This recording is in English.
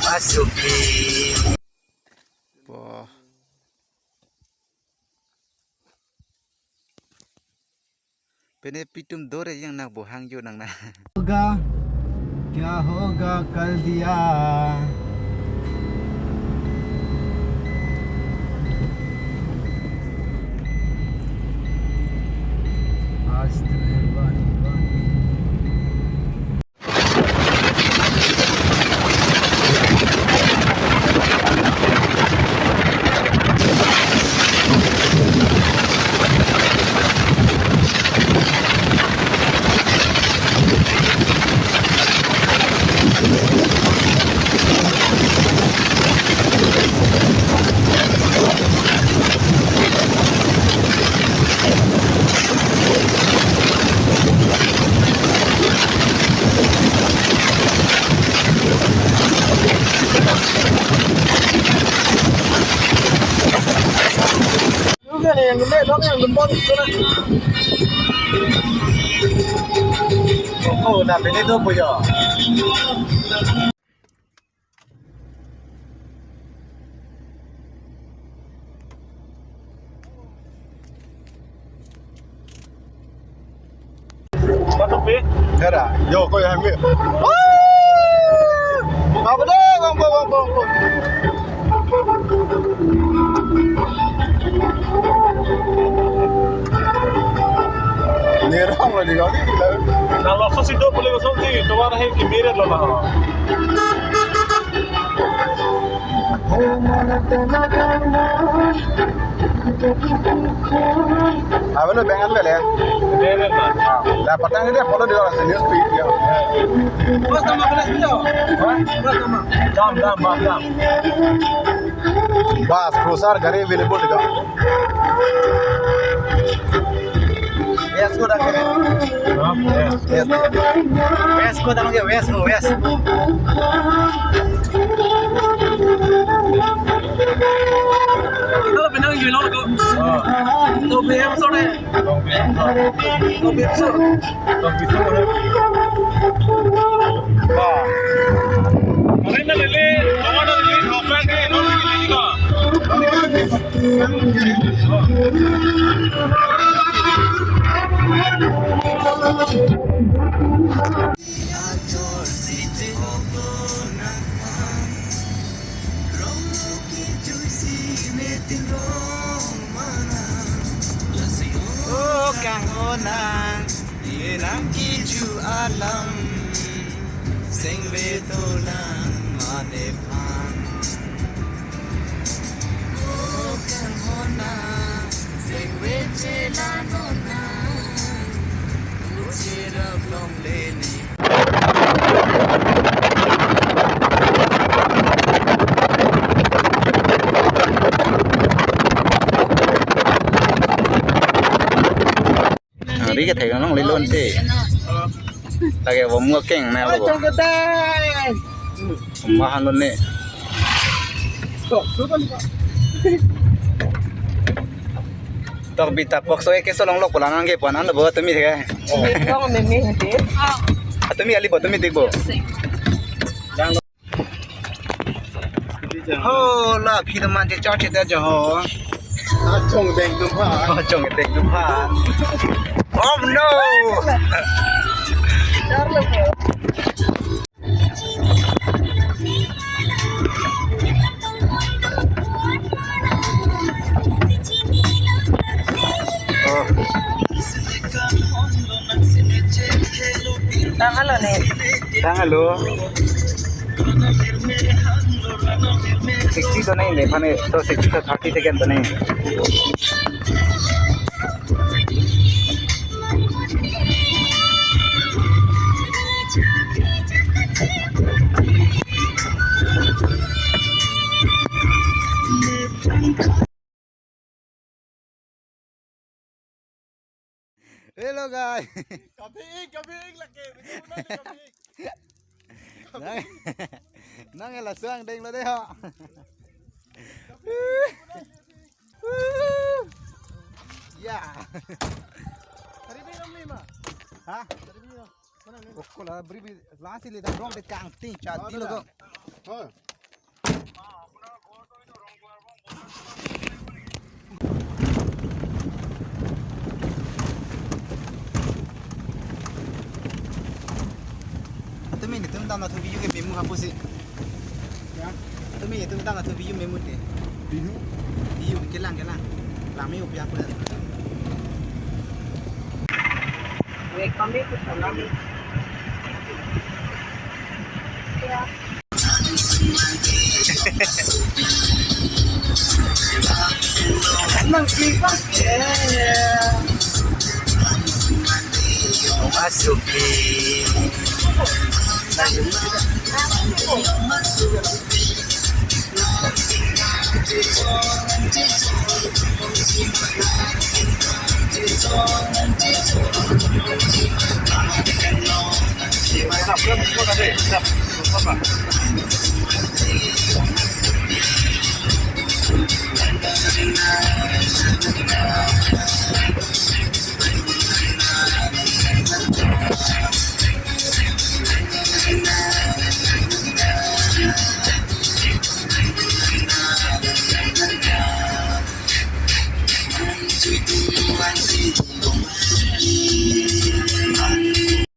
Masuki. Wah. Pene pitum dore yang nak bohang jo nang na. होगा क्या होगा कल दिया आज तुम्हें बानी बानी yang gede dong yang gembon sana. Oh, nah ini tuh punya. Batuk pi? Ada. Yo, kau yang ambil. Apa dah, bang. Nerang lagi kali. Kalau kau situ boleh kau sih, doa है कि मेरे लगा. Apa lo bengal le? Bengal lah. Dah patang dia foto dia orang news feed dia. Bos nama kelas dia. Bos nama. Dam. Bas crosser घरे available dia. Yes ko dah kena. Yes ko dah mungkin yes. Kalau benang you know ko. To be episode. Wah. Karena lele, awak dah lele apa ke? Nol lele ka. Oh kang onang, irang kiju alam, sing betulan madepan. Oh kang onang, sing betulan onang, kucira belum leni. Đi cái thầy nó lấy luôn đi, là cái vòng mua keng nào rồi, mua hàng luôn nè, tao bị tập bóc số cái số long lộc của anh cái bọn anh là bữa tụi mình thế cái, tụi mình ali bữa tụi mình tiếc bữa, hô là khi tụi mình cho chết cho họ, Trồng đèn đúng không? trồng cái đèn đúng không? Oh no! Halo nih. Halo. 60 तो नहीं ले पाने तो 60 तो 30 second तो नहीं Hello guys. Kambing lagi. Nang là xoang đinh lên đấy họ. Ya. Tadi minum lima. Hah? Tadi minum. Mana lima? Okola bribi lasi le dong de kang tin chat di logo. Oh. Tu mi ni tu dang na tu video ke memu kapu si. Ya. Tu mi tu dang na tu video memu de. Bihu. Video ke lang. Lang mi upya ko. Wait, kami po sa namin. Nang klipa. Masuk ke. Siap, belum tadi. Siap. Lupa, Pak.